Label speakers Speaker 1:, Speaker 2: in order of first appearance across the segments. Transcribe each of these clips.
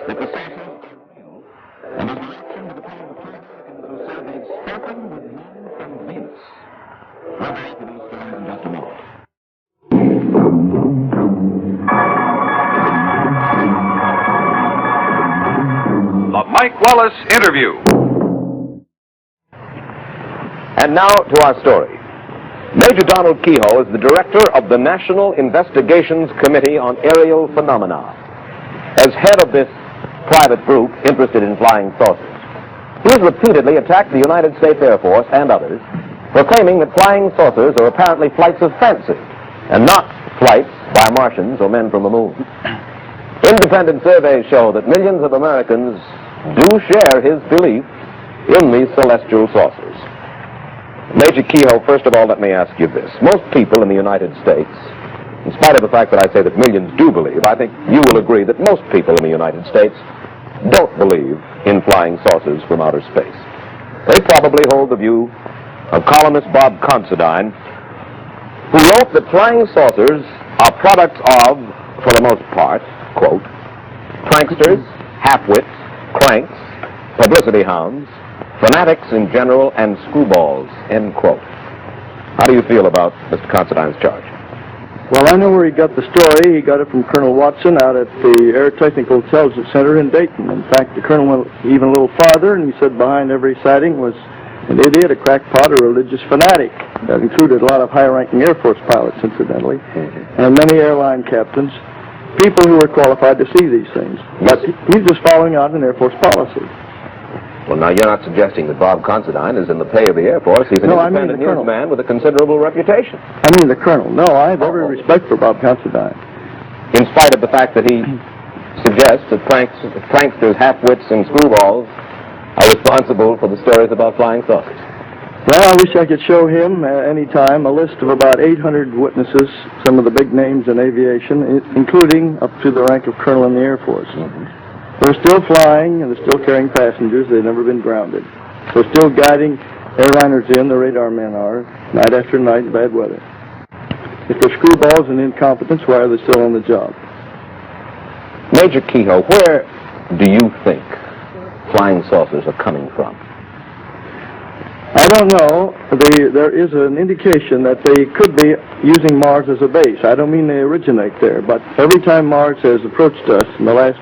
Speaker 1: that the saucers are real, and his reaction to the claim of Americans who said they'd spoken with men from Venus. We'll be back to these stories in just a moment.
Speaker 2: The Mike Wallace Interview.
Speaker 3: And now to our story. Major Donald Keyhoe is the director of the National Investigations Committee on Aerial Phenomena. As head of this private group interested in flying saucers, he has repeatedly attacked the United States Air Force and others for claiming that flying saucers are apparently flights of fancy and not flights by Martians or men from the moon. Independent surveys show that millions of Americans do share his belief in these celestial saucers. Major Keyhoe, first of all, let me ask you this. Most people in the United States, in spite of the fact that I say that millions do believe, I think you will agree that most people in the United States don't believe in flying saucers from outer space. They probably hold the view of columnist Bob Considine, who wrote that flying saucers are products of, for the most part, quote, pranksters, half-wits, cranks, publicity hounds, fanatics in general, and screwballs, end quote. How do you feel about Mr. Considine's charge?
Speaker 4: Well, I know where he got the story. He got it from Colonel Watson out at the Air Technical Intelligence Center in Dayton. In fact, the colonel went even a little farther, and he said behind every sighting was an idiot, a crackpot, a religious fanatic. That included a lot of high-ranking Air Force pilots, incidentally, and many airline captains, people who were qualified to see these things. But he's just following out an Air Force policy.
Speaker 3: Well, now, you're not suggesting that Bob Considine is in the pay of the Air Force. He's an independent newsman with a considerable reputation.
Speaker 4: I mean the colonel. No, I have every respect for Bob Considine.
Speaker 3: In spite of the fact that he suggests that pranksters, half-wits, and screwballs are responsible for the stories about flying saucers.
Speaker 4: Well, I wish I could show him any time a list of about 800 witnesses, some of the big names in aviation, including up to the rank of colonel in the Air Force. They're still flying, and they're still carrying passengers. They've never been grounded. They're still guiding airliners in, the radar men are, night after night in bad weather. If they're screwballs and incompetents, why are they still on the job?
Speaker 3: Major Keyhoe, where do you think flying saucers are coming from?
Speaker 4: I don't know. There is an indication that they could be using Mars as a base. I don't mean they originate there, but every time Mars has approached us in the last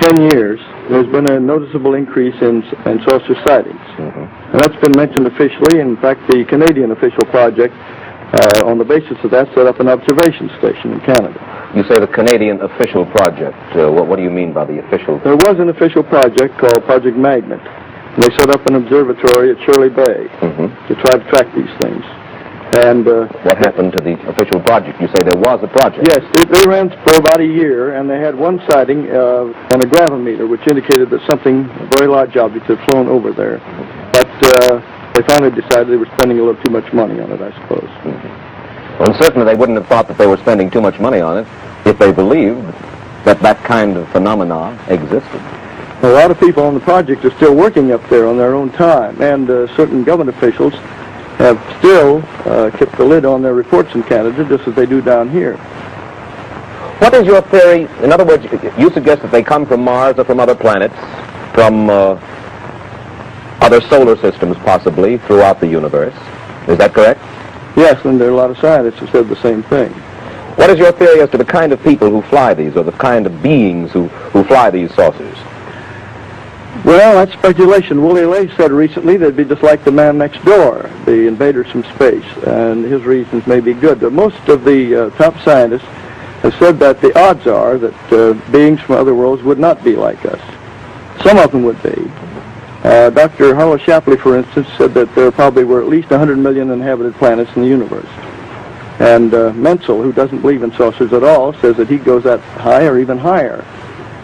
Speaker 4: 10 years, there's been a noticeable increase in saucer sightings. And that's been mentioned officially. In fact, the Canadian official project, on the basis of that, set up an observation station in Canada.
Speaker 3: You say the Canadian official project. What do you mean by the official?
Speaker 4: There was an official project called Project Magnet. And they set up an observatory at Shirley Bay to try to track these things. And
Speaker 3: what happened to the official project? You say there was a project.
Speaker 4: Yes, they ran for about a year, and they had one sighting on a gravimeter, which indicated that something, a very large object, had flown over there. But they finally decided they were spending a little too much money on it, I suppose.
Speaker 3: Well, certainly they wouldn't have thought that they were spending too much money on it if they believed that that kind of phenomena existed.
Speaker 4: A lot of people on the project are still working up there on their own time, and certain government officials have still kept the lid on their reports in Canada, just as they do down here.
Speaker 3: What is your theory? In other words, you suggest that they come from Mars or from other planets, from other solar systems possibly throughout the universe. Is that correct?
Speaker 4: Yes, and there are a lot of scientists who said the same thing.
Speaker 3: What is your theory as to the kind of people who fly these, or the kind of beings who fly these saucers?
Speaker 4: Well, that's speculation. Willie Lay said recently they'd be just like the man next door, the invaders from space, and his reasons may be good. But most of the top scientists have said that the odds are that beings from other worlds would not be like us. Some of them would be. Dr. Harlow Shapley, for instance, said that there probably were at least 100 million inhabited planets in the universe. And Menzel, who doesn't believe in saucers at all, says that he goes that high or even higher.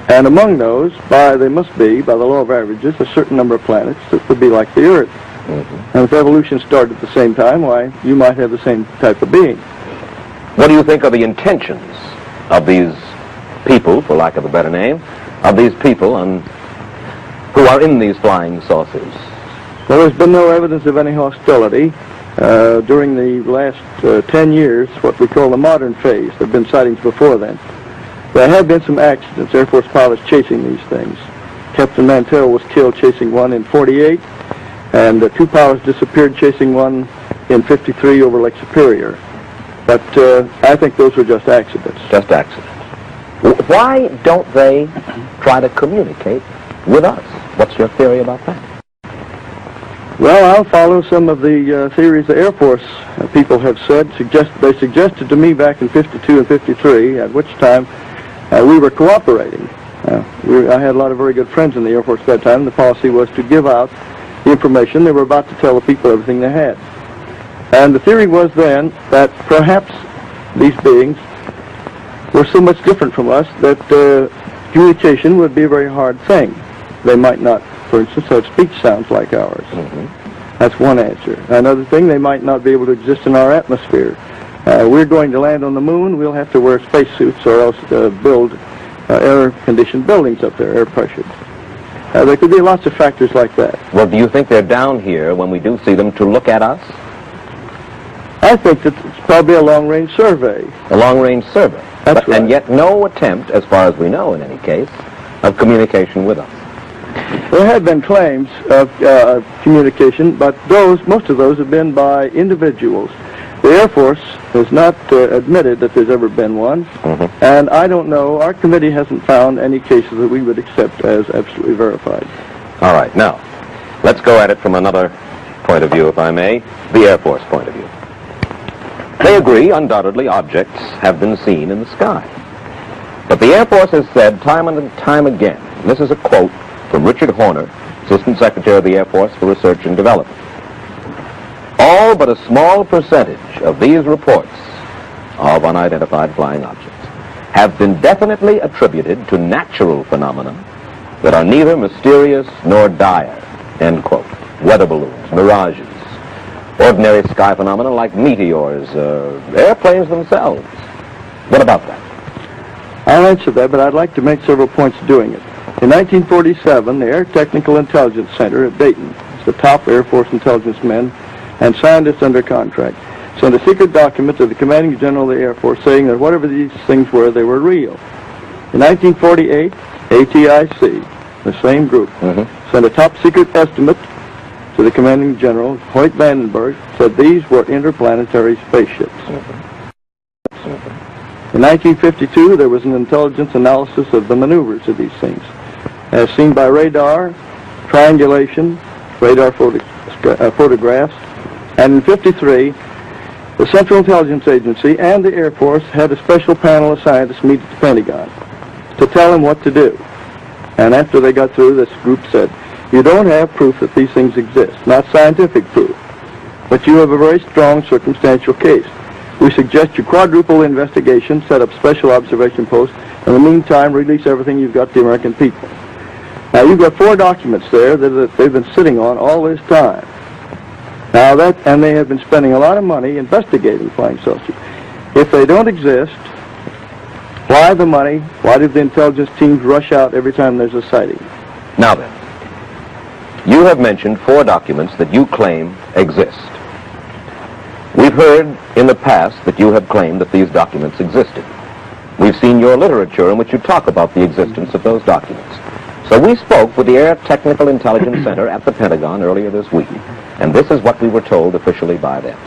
Speaker 4: And among those, they must be, by the law of averages, a certain number of planets that would be like the Earth. And if evolution started at the same time, why, you might have the same type of being.
Speaker 3: What do you think are the intentions of these people, for lack of a better name, of these people who are in these flying saucers?
Speaker 4: Well, there's been no evidence of any hostility. During the last 10 years, what we call the modern phase. There have been sightings before then. There have been some accidents, Air Force pilots chasing these things. Captain Mantell was killed chasing one in 48, and 2 pilots disappeared chasing one in 53 over Lake Superior. But I think those were just accidents.
Speaker 3: Just accidents. Why don't they try to communicate with us? What's your theory about that?
Speaker 4: Well, I'll follow some of the theories the Air Force people have said. They suggested to me back in 52 and 53, at which time we were cooperating. I had a lot of very good friends in the Air Force at that time. The policy was to give out the information. They were about to tell the people everything they had. And the theory was then that perhaps these beings were so much different from us that communication would be a very hard thing. They might not, for instance, have speech sounds like ours. Mm-hmm. That's one answer. Another thing, they might not be able to exist in our atmosphere. We're going to land on the moon, we'll have to wear spacesuits or else build air-conditioned buildings up there, air pressured. There could be lots of factors like that.
Speaker 3: Well, do you think they're down here when we do see them to look at us?
Speaker 4: I think that it's probably a long-range survey.
Speaker 3: A long-range survey?
Speaker 4: That's right.
Speaker 3: And yet no attempt, as far as we know in any case, of communication with us.
Speaker 4: There have been claims of communication, but most of those have been by individuals. The Air Force has not admitted that there's ever been one, mm-hmm. and I don't know, our committee hasn't found any cases that we would accept as absolutely verified.
Speaker 3: All right, now, let's go at it from another point of view, if I may, the Air Force point of view. They agree, undoubtedly, objects have been seen in the sky. But the Air Force has said time and time again, and this is a quote from Richard Horner, Assistant Secretary of the Air Force for Research and Development. All but a small percentage of these reports of unidentified flying objects have been definitely attributed to natural phenomena that are neither mysterious nor dire, end quote. Weather balloons, mirages, ordinary sky phenomena like meteors, airplanes themselves. What about that?
Speaker 4: I'll answer that, but I'd like to make several points doing it. In 1947, the Air Technical Intelligence Center at Dayton, the top Air Force intelligence men and scientists under contract, sent a secret document to the commanding general of the Air Force saying that whatever these things were, they were real. In 1948, ATIC, the same group, mm-hmm. sent a top secret estimate to the commanding general, Hoyt Vandenberg, said these were interplanetary spaceships. Mm-hmm. In 1952, there was an intelligence analysis of the maneuvers of these things, as seen by radar, triangulation, radar photographs, and in 53, the Central Intelligence Agency and the Air Force had a special panel of scientists meet at the Pentagon to tell them what to do. And after they got through, this group said, you don't have proof that these things exist, not scientific proof, but you have a very strong circumstantial case. We suggest you quadruple the investigation, set up special observation posts, in the meantime, release everything you've got to the American people. Now, you've got 4 documents there that they've been sitting on all this time. Now, and they have been spending a lot of money investigating flying saucers. If they don't exist, why the money? Why do the intelligence teams rush out every time there's a sighting?
Speaker 3: Now then, you have mentioned 4 documents that you claim exist. We've heard in the past that you have claimed that these documents existed. We've seen your literature in which you talk about the existence of those documents. So we spoke with the Air Technical Intelligence Center at the Pentagon earlier this week, and this is what we were told officially by them.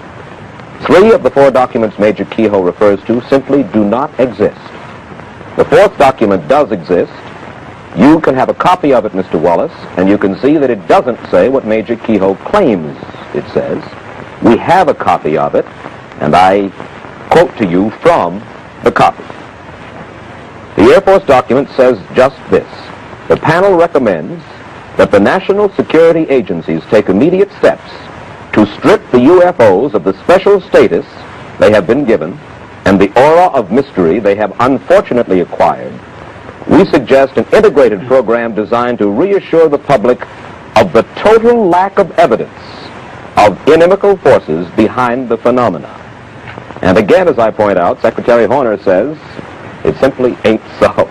Speaker 3: 3 of the 4 documents Major Keyhoe refers to simply do not exist. The 4th document does exist. You can have a copy of it, Mr. Wallace, and you can see that it doesn't say what Major Keyhoe claims it says. We have a copy of it, and I quote to you from the copy. The Air Force document says just this. The panel recommends that the national security agencies take immediate steps to strip the UFOs of the special status they have been given and the aura of mystery they have unfortunately acquired. We suggest an integrated program designed to reassure the public of the total lack of evidence of inimical forces behind the phenomena. And again, as I point out, Secretary Horner says it simply ain't so.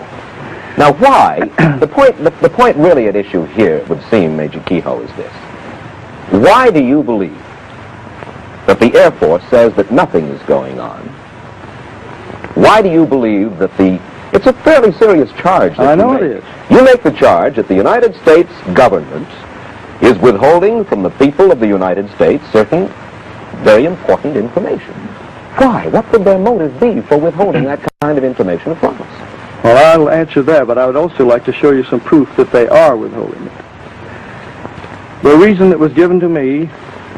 Speaker 3: Now, why? The point really at issue here, it would seem, Major Keyhoe, is this. Why do you believe that the Air Force says that nothing is going on? Why do you believe that the It's a fairly serious charge.
Speaker 4: I know it is.
Speaker 3: You make the charge that the United States government is withholding from the people of the United States certain very important information. Why? What would their motive be for withholding that kind of information from us?
Speaker 4: Well, I'll answer that, but I would also like to show you some proof that they are withholding it. The reason that was given to me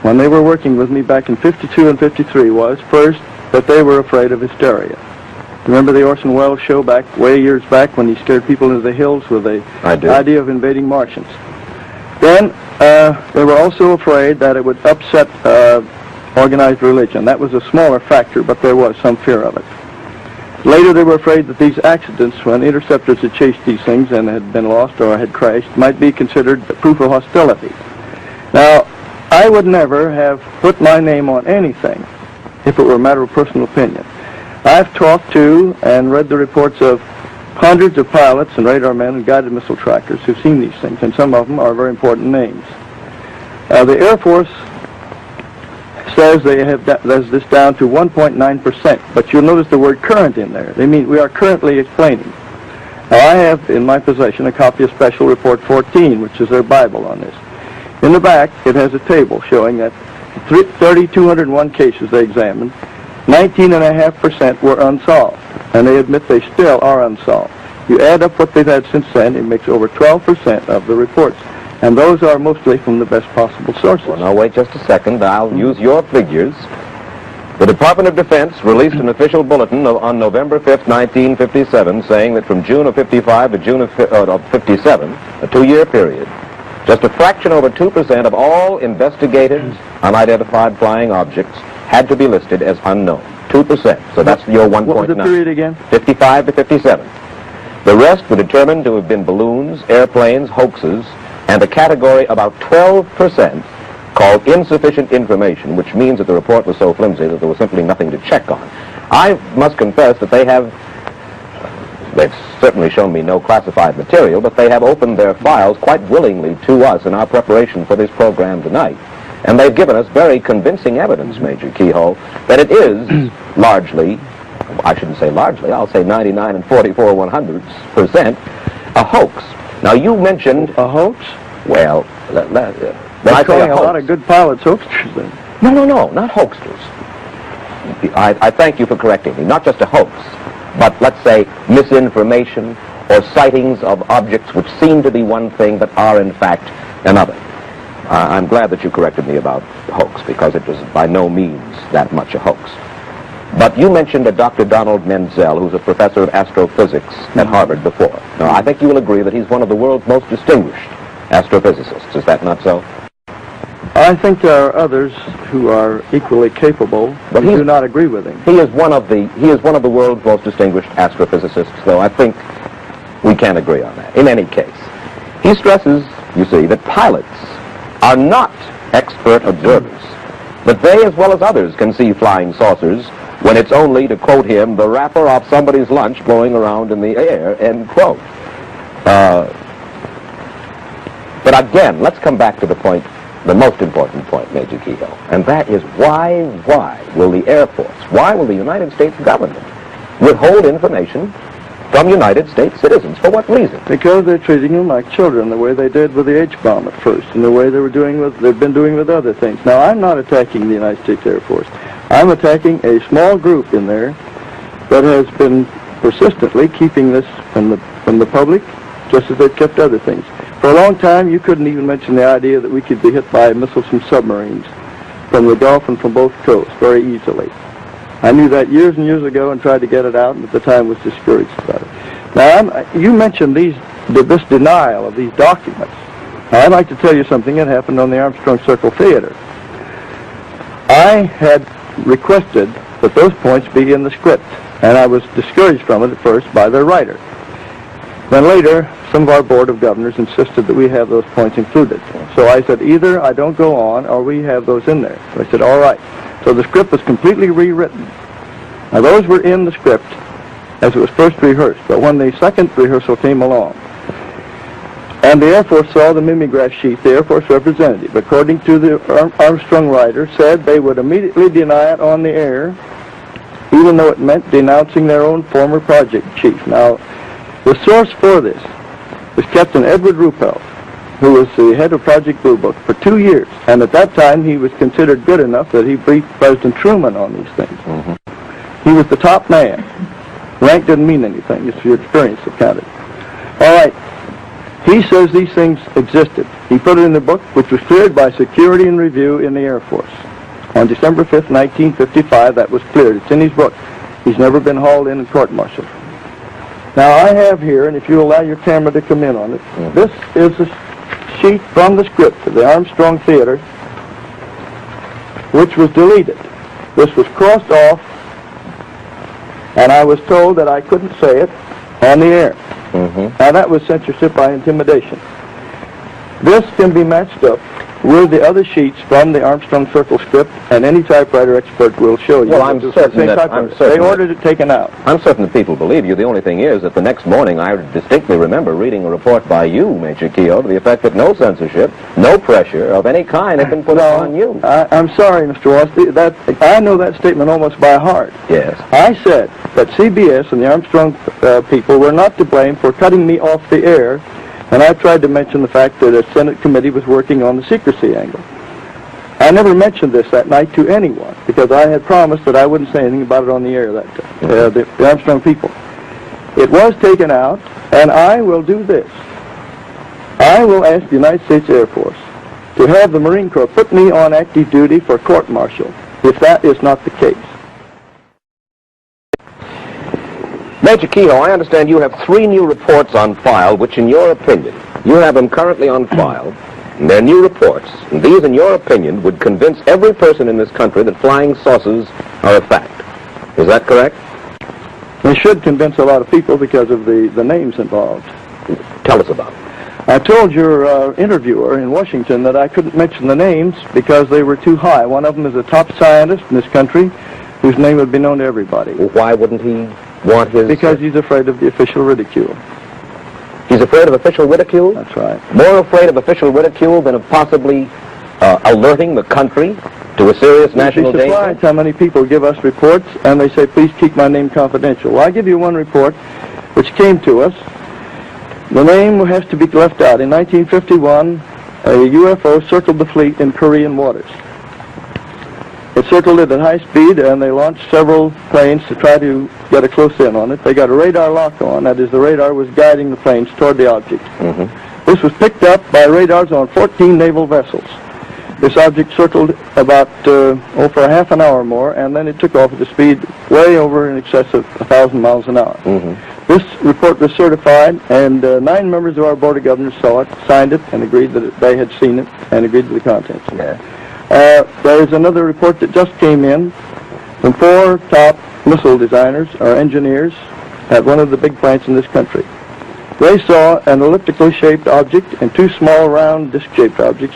Speaker 4: when they were working with me back in 52 and 53 was, first, that they were afraid of hysteria. Remember the Orson Welles show back way years back when he scared people into the hills with the idea of invading Martians? Then they were also afraid that it would upset organized religion. That was a smaller factor, but there was some fear of it. Later they were afraid that these accidents, when interceptors had chased these things and had been lost or had crashed, might be considered proof of hostility. Now, I would never have put my name on anything if it were a matter of personal opinion. I've talked to and read the reports of hundreds of pilots and radar men and guided missile trackers who've seen these things, and some of them are very important names. The Air Force says they have this down to 1.9%, but you'll notice the word current in there. They mean we are currently explaining. Now, I have in my possession a copy of Special Report 14, which is their Bible on this. In the back, it has a table showing that 3,201 cases they examined, 19.5% were unsolved, and they admit they still are unsolved. You add up what they've had since then, it makes over 12% of the reports, and those are mostly from the best possible sources.
Speaker 3: Well, now, wait just a second. I'll use your figures. The Department of Defense released an official bulletin on November 5th, 1957, saying that from June of 55 to June of 57, a 2-year period, just a fraction over 2% of all investigated unidentified flying objects had to be listed as unknown. 2%. So that's your 1.9.
Speaker 4: What was the period again?
Speaker 3: 55 to 57. The rest were determined to have been balloons, airplanes, hoaxes, and a category about 12% called insufficient information, which means that the report was so flimsy that there was simply nothing to check on. I must confess that they've certainly shown me no classified material, but they have opened their files quite willingly to us in our preparation for this program tonight. And they've given us very convincing evidence, Major Keyhoe, that it is largely, I shouldn't say largely, I'll say 99 and 44/100% a hoax. Now, you mentioned...
Speaker 4: A hoax?
Speaker 3: Well,
Speaker 4: They're calling a lot of good pilots hoaxers, then.
Speaker 3: No, not hoaxers. I thank you for correcting me. Not just a hoax, but let's say misinformation or sightings of objects which seem to be one thing but are in fact another. I'm glad that you corrected me about hoax, because it was by no means that much a hoax. But you mentioned a Dr. Donald Menzel, who's a professor of astrophysics at Harvard before. Now, I think you will agree that he's one of the world's most distinguished astrophysicists. Is that not so?
Speaker 4: I think there are others who are equally capable, but do not agree with him.
Speaker 3: He is one of the world's most distinguished astrophysicists, though I think we can agree on that. In any case, he stresses, you see, that pilots are not expert observers, but they, as well as others, can see flying saucers when it's only, to quote him, the wrapper off somebody's lunch blowing around in the air, end quote. But again, let's come back to the point, the most important point, Major Keyhoe, and that is why will the Air Force, why will the United States government withhold information from United States citizens? For what reason?
Speaker 4: Because they're treating them like children, the way they did with the H-bomb at first, and the way they've been doing with other things. Now, I'm not attacking the United States Air Force. I'm attacking a small group in there that has been persistently keeping this from the public, just as they've kept other things. For a long time, you couldn't even mention the idea that we could be hit by missiles from submarines, from the Gulf and from both coasts, very easily. I knew that years and years ago and tried to get it out, and at the time was discouraged about it. Now, you mentioned this denial of these documents. Now, I'd like to tell you something that happened on the Armstrong Circle Theater. I had requested that those points be in the script, and I was discouraged from it at first by their writer. Then later, some of our Board of Governors insisted that we have those points included. So I said, either I don't go on or we have those in there. So I said, all right. So the script was completely rewritten. Now, those were in the script as it was first rehearsed, but when the second rehearsal came along, and the Air Force saw the mimeograph sheet, the Air Force representative, according to the Armstrong writer, said they would immediately deny it on the air even though it meant denouncing their own former project chief. Now, the source for this was Captain Edward Ruppelt, who was the head of Project Blue Book for 2 years, and at that time he was considered good enough that he briefed President Truman on these things. He was the top man. Rank didn't mean anything. It's your experience that counted. All right. He says these things existed. He put it in the book, which was cleared by Security and Review in the Air Force. On December 5th, 1955, that was cleared. It's in his book. He's never been hauled in and court-martialed. Now, I have here, and if you allow your camera to come in on it, this is a sheet from the script of the Armstrong Theater, which was deleted. This was crossed off, and I was told that I couldn't say it on the air. Now, that was censorship by intimidation. This can be matched up with the other sheets from the Armstrong Circle script, and any typewriter expert will show you.
Speaker 3: Well, I'm certain
Speaker 4: they ordered it taken out.
Speaker 3: I'm certain that people believe you. The only thing is that the next morning I distinctly remember reading a report by you, Major Keyhoe, to the effect that no censorship, no pressure of any kind had been put upon you.
Speaker 4: I'm sorry, Mr. Wallace. I know that statement almost by heart.
Speaker 3: Yes.
Speaker 4: I said that CBS and the Armstrong people were not to blame for cutting me off the air, and I tried to mention the fact that a Senate committee was working on the secrecy angle. I never mentioned this that night to anyone because I had promised that I wouldn't say anything about it on the air that day, the Armstrong people. It was taken out, and I will do this. I will ask the United States Air Force to have the Marine Corps put me on active duty for court-martial if that is not the case.
Speaker 3: Major Keyhoe, I understand you have 3 new reports on file, which in your opinion, you have them currently on file, and they're new reports, and these, in your opinion, would convince every person in this country that flying saucers are a fact. Is that correct?
Speaker 4: They should convince a lot of people because of the names involved.
Speaker 3: Tell us about it.
Speaker 4: I told your interviewer in Washington that I couldn't mention the names because they were too high. One of them is a top scientist in this country whose name would be known to everybody.
Speaker 3: Well, why wouldn't he want his...
Speaker 4: Because he's afraid of the official ridicule.
Speaker 3: He's afraid of official ridicule?
Speaker 4: That's right.
Speaker 3: More afraid of official ridicule than of possibly alerting the country to a serious national danger?
Speaker 4: You'd be surprised how many people give us reports and they say, please keep my name confidential. Well, I give you one report which came to us. The name has to be left out. In 1951, a UFO circled the fleet in Korean waters. It circled it at high speed, and they launched several planes to try to get a close in on it. They got a radar lock on. That is, the radar was guiding the planes toward the object. This was picked up by radars on 14 naval vessels. This object circled about, for a half an hour more, and then it took off at a speed way over in excess of 1,000 miles an hour. This report was certified, and 9 members of our Board of Governors saw it, signed it, and agreed that they had seen it, and agreed to the contents. There is another report that just came in from 4 top missile designers or engineers at one of the big plants in this country. They saw an elliptically shaped object and 2 small round disc-shaped objects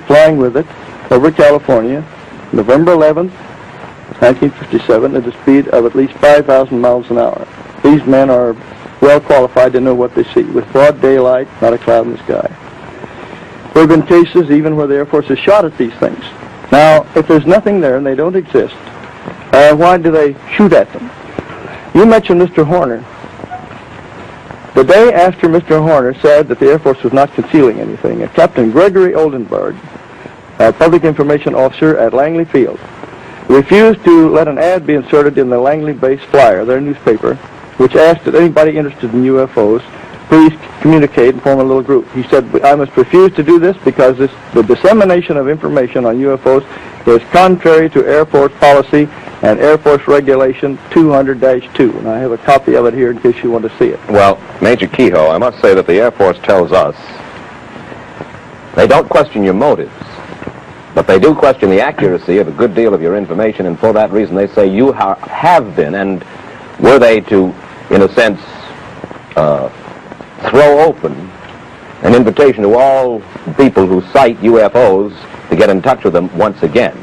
Speaker 4: flying with it over California, November 11th, 1957, at a speed of at least 5,000 miles an hour. These men are well qualified to know what they see, with broad daylight, not a cloud in the sky. There have been cases even where the Air Force has shot at these things. Now, if there's nothing there and they don't exist, why do they shoot at them? You mentioned Mr. Horner. The day after Mr. Horner said that the Air Force was not concealing anything, Captain Gregory Oldenburg, a public information officer at Langley Field, refused to let an ad be inserted in the Langley Base Flyer, their newspaper, which asked that anybody interested in UFOs please communicate and form a little group. He said, I must refuse to do this because the dissemination of information on UFOs is contrary to Air Force policy and Air Force Regulation 200-2. And I have a copy of it here in case you want to see it.
Speaker 3: Well, Major Keyhoe, I must say that the Air Force tells us they don't question your motives, but they do question the accuracy of a good deal of your information, and for that reason they say you have been, and were they to, in a sense, throw open an invitation to all people who cite UFOs to get in touch with them once again.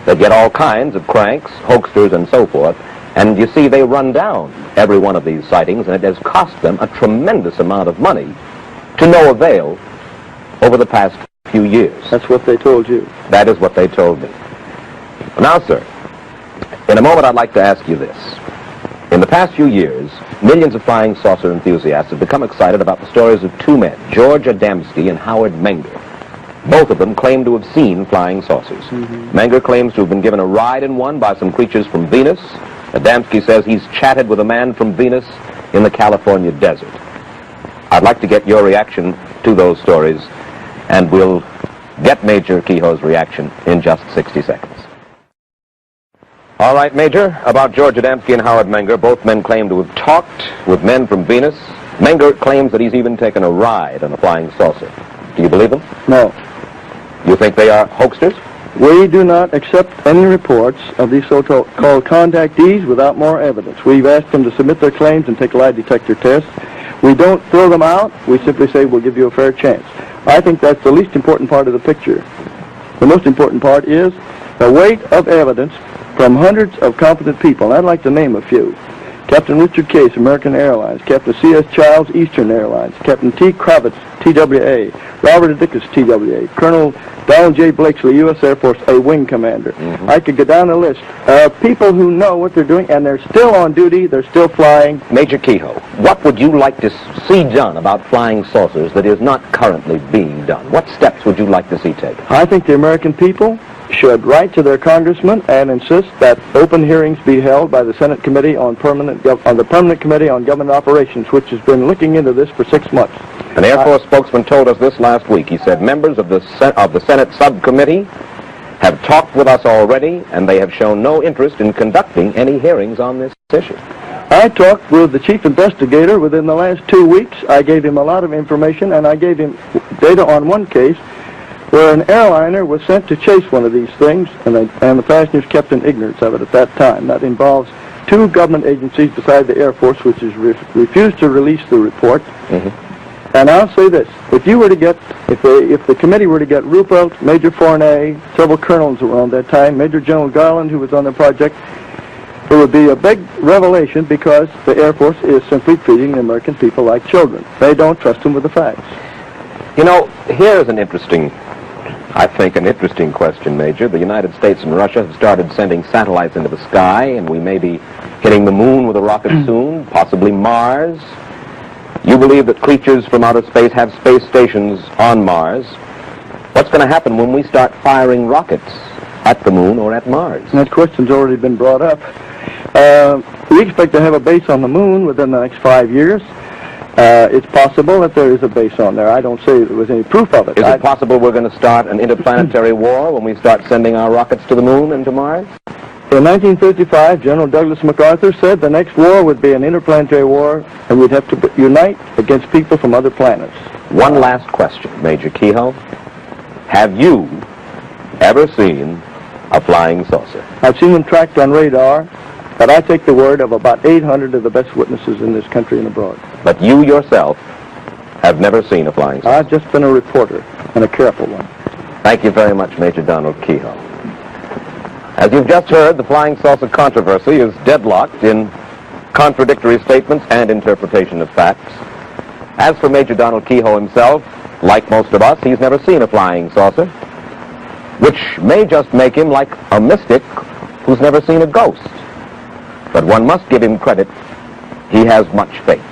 Speaker 3: They get all kinds of cranks, hoaxers, and so forth, and you see they run down every one of these sightings, and it has cost them a tremendous amount of money to no avail over the past few years.
Speaker 4: That's what they told you.
Speaker 3: That is what they told me. Now, sir, In a moment, I'd like to ask you this. In the past few years, millions of flying saucer enthusiasts have become excited about the stories of two men, George Adamski and Howard Menger. Both of them claim to have seen flying saucers. Menger claims to have been given a ride in one by some creatures from Venus. Adamski says he's chatted with a man from Venus in the California desert. I'd like to get your reaction to those stories, and we'll get Major Keyhoe's reaction in just 60 seconds. All right, Major, about George Adamski and Howard Menger, both men claim to have talked with men from Venus. Menger claims that he's even taken a ride on a flying saucer. Do you believe them?
Speaker 4: No.
Speaker 3: You think they are hoaxers?
Speaker 4: We do not accept any reports of these so-called contactees without more evidence. We've asked them to submit their claims and take lie detector tests. We don't throw them out. We simply say we'll give you a fair chance. I think that's the least important part of the picture. The most important part is the weight of evidence from hundreds of competent people. And I'd like to name a few. Captain Richard Case, American Airlines. Captain C.S. Childs, Eastern Airlines. Captain T. Kravitz, TWA. Robert Dickus, TWA. Colonel Donald J. Blakesley, U.S. Air Force, a wing commander. I could go down the list of people who know what they're doing, and they're still on duty, they're still flying.
Speaker 3: Major Keyhoe, what would you like to see done about flying saucers that is not currently being done? What steps would you like to see taken?
Speaker 4: I think the American people should write to their congressman and insist that open hearings be held by the Senate Committee on the Permanent Committee on Government Operations, which has been looking into this for 6 months.
Speaker 3: An Air Force spokesman told us this last week. He said members of the Senate subcommittee have talked with us already, and they have shown no interest in conducting any hearings on this issue.
Speaker 4: I talked with the chief investigator within the last 2 weeks. I gave him a lot of information, and I gave him data on one case where an airliner was sent to chase one of these things, and the passengers kept in ignorance of it at that time. That involves 2 government agencies beside the Air Force, which has refused to release the report. And I'll say this: if you were to get, if the committee were to get Ruppelt, Major Fournet, several colonels who were on that time, Major General Garland, who was on the project, it would be a big revelation, because the Air Force is simply treating the American people like children. They don't trust them with the facts.
Speaker 3: You know, here's an interesting question, Major. The United States and Russia have started sending satellites into the sky, and we may be hitting the moon with a rocket soon, possibly Mars. You believe that creatures from outer space have space stations on Mars. What's going to happen when we start firing rockets at the moon or at Mars?
Speaker 4: That question's already been brought up. We expect to have a base on the moon within the next 5 years. It's possible that there is a base on there. I don't say there was any proof of it.
Speaker 3: Is it possible we're going to start an interplanetary war when we start sending our rockets to the moon and to Mars?
Speaker 4: In 1935, General Douglas MacArthur said the next war would be an interplanetary war, and we'd have to unite against people from other planets.
Speaker 3: One last question, Major Keyhoe. Have you ever seen a flying saucer?
Speaker 4: I've seen them tracked on radar, but I take the word of about 800 of the best witnesses in this country and abroad.
Speaker 3: But you yourself have never seen a flying saucer?
Speaker 4: I've just been a reporter, and a careful one.
Speaker 3: Thank you very much, Major Donald Keyhoe. As you've just heard, the flying saucer controversy is deadlocked in contradictory statements and interpretation of facts. As for Major Donald Keyhoe himself, like most of us, he's never seen a flying saucer, which may just make him like a mystic who's never seen a ghost. But one must give him credit. He has much faith.